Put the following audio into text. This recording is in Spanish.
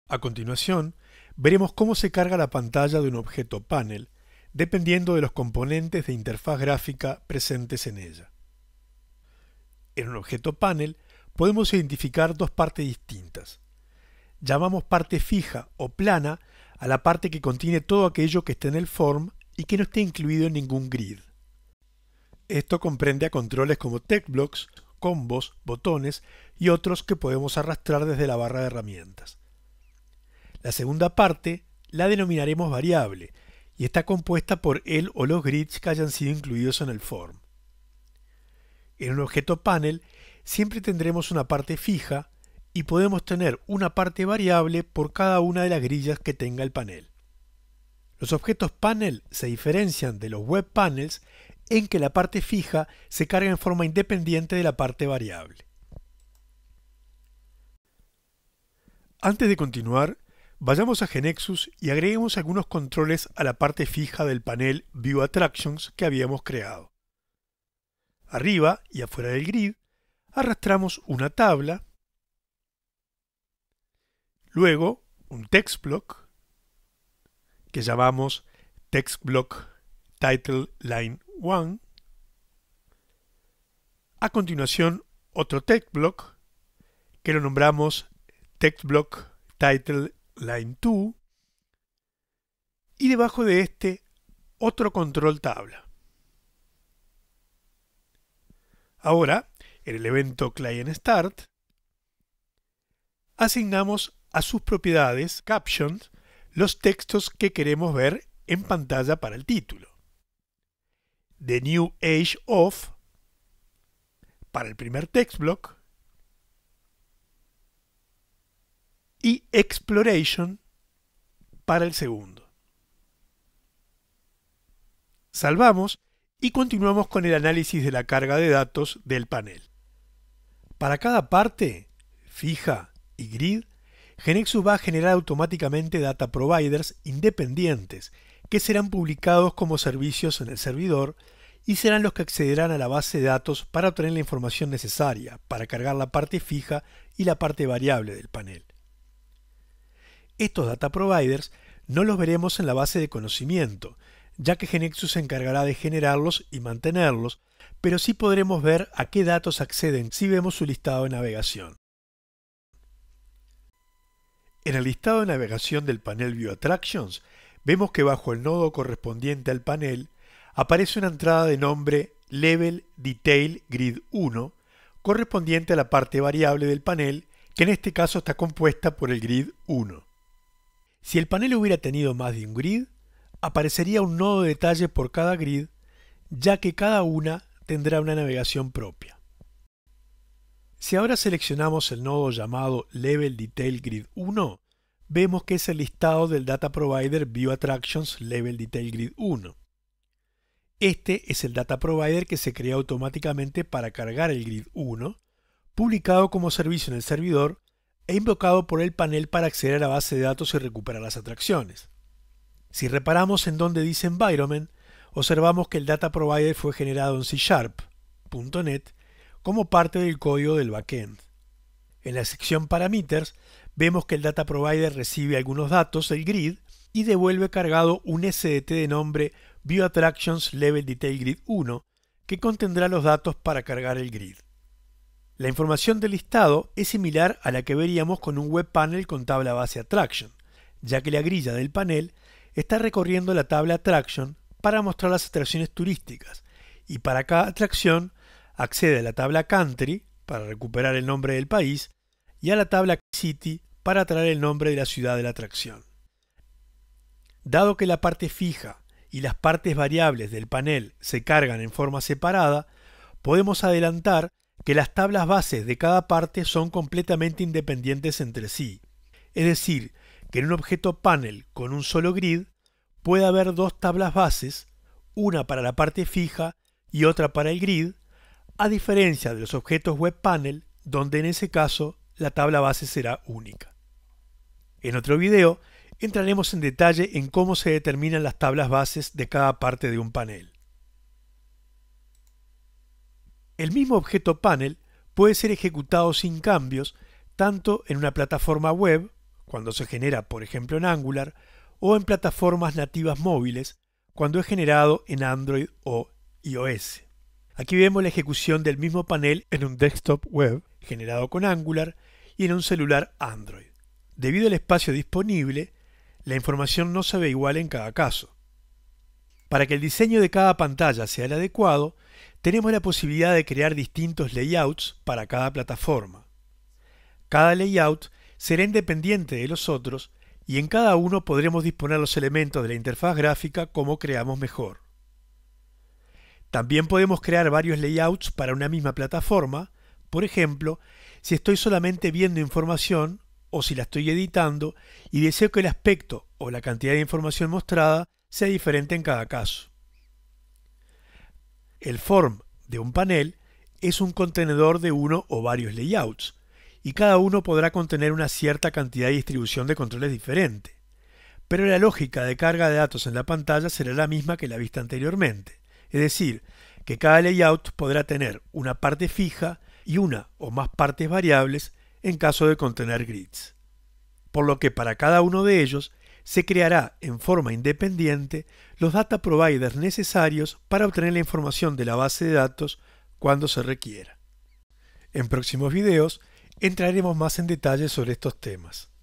A continuación, veremos cómo se carga la pantalla de un objeto panel, dependiendo de los componentes de interfaz gráfica presentes en ella. En un objeto panel podemos identificar dos partes distintas. Llamamos parte fija o plana a la parte que contiene todo aquello que esté en el form y que no esté incluido en ningún grid. Esto comprende a controles como textblocks, combos, botones y otros que podemos arrastrar desde la barra de herramientas. La segunda parte la denominaremos variable y está compuesta por el o los grids que hayan sido incluidos en el form. En un objeto panel siempre tendremos una parte fija y podemos tener una parte variable por cada una de las grillas que tenga el panel. Los objetos panel se diferencian de los web panels en que la parte fija se carga en forma independiente de la parte variable. Antes de continuar, vayamos a GeneXus y agreguemos algunos controles a la parte fija del panel View Attractions que habíamos creado. Arriba y afuera del grid, arrastramos una tabla, luego un text block que llamamos text block title line 1, a continuación otro text block que lo nombramos text block title line 2 y debajo de este otro control tabla. Ahora, en el evento client_start, asignamos a sus propiedades captions los textos que queremos ver en pantalla para el título. The New Age of para el primer text block y Exploration para el segundo. Salvamos y continuamos con el análisis de la carga de datos del panel. Para cada parte, fija y grid, GeneXus va a generar automáticamente data providers independientes que serán publicados como servicios en el servidor y serán los que accederán a la base de datos para obtener la información necesaria para cargar la parte fija y la parte variable del panel. Estos data providers no los veremos en la base de conocimiento, ya que GeneXus se encargará de generarlos y mantenerlos, pero sí podremos ver a qué datos acceden si vemos su listado de navegación. En el listado de navegación del panel View Attractions, vemos que bajo el nodo correspondiente al panel aparece una entrada de nombre Level Detail Grid 1, correspondiente a la parte variable del panel, que en este caso está compuesta por el grid 1. Si el panel hubiera tenido más de un grid, aparecería un nodo de detalle por cada grid, ya que cada una tendrá una navegación propia. Si ahora seleccionamos el nodo llamado Level Detail Grid 1, vemos que es el listado del Data Provider View Attractions Level Detail Grid 1. Este es el Data Provider que se crea automáticamente para cargar el Grid 1, publicado como servicio en el servidor e invocado por el panel para acceder a la base de datos y recuperar las atracciones. Si reparamos en donde dice Environment, observamos que el Data Provider fue generado en C#.net como parte del código del backend. En la sección Parameters vemos que el Data Provider recibe algunos datos del grid y devuelve cargado un SDT de nombre View Attractions Level Detail Grid 1 que contendrá los datos para cargar el grid. La información del listado es similar a la que veríamos con un web panel con tabla base Attraction, ya que la grilla del panel está recorriendo la tabla Attraction para mostrar las atracciones turísticas y para cada atracción accede a la tabla Country para recuperar el nombre del país y a la tabla City para traer el nombre de la ciudad de la atracción. Dado que la parte fija y las partes variables del panel se cargan en forma separada, podemos adelantar que las tablas bases de cada parte son completamente independientes entre sí. Es decir, que en un objeto panel con un solo grid puede haber dos tablas bases, una para la parte fija y otra para el grid, a diferencia de los objetos web panel, donde en ese caso la tabla base será única. En otro video entraremos en detalle en cómo se determinan las tablas bases de cada parte de un panel. El mismo objeto panel puede ser ejecutado sin cambios tanto en una plataforma web, cuando se genera, por ejemplo, en Angular, o en plataformas nativas móviles, cuando es generado en Android o iOS. Aquí vemos la ejecución del mismo panel en un desktop web generado con Angular y en un celular Android. Debido al espacio disponible, la información no se ve igual en cada caso. Para que el diseño de cada pantalla sea el adecuado, tenemos la posibilidad de crear distintos layouts para cada plataforma. Cada layout será independiente de los otros y en cada uno podremos disponer los elementos de la interfaz gráfica como creamos mejor. También podemos crear varios layouts para una misma plataforma, por ejemplo, si estoy solamente viendo información o si la estoy editando y deseo que el aspecto o la cantidad de información mostrada sea diferente en cada caso. El form de un panel es un contenedor de uno o varios layouts, y cada uno podrá contener una cierta cantidad de distribución de controles diferente. Pero la lógica de carga de datos en la pantalla será la misma que la vista anteriormente, es decir, que cada layout podrá tener una parte fija y una o más partes variables en caso de contener grids. Por lo que para cada uno de ellos se creará en forma independiente los data providers necesarios para obtener la información de la base de datos cuando se requiera. En próximos videos entraremos más en detalle sobre estos temas.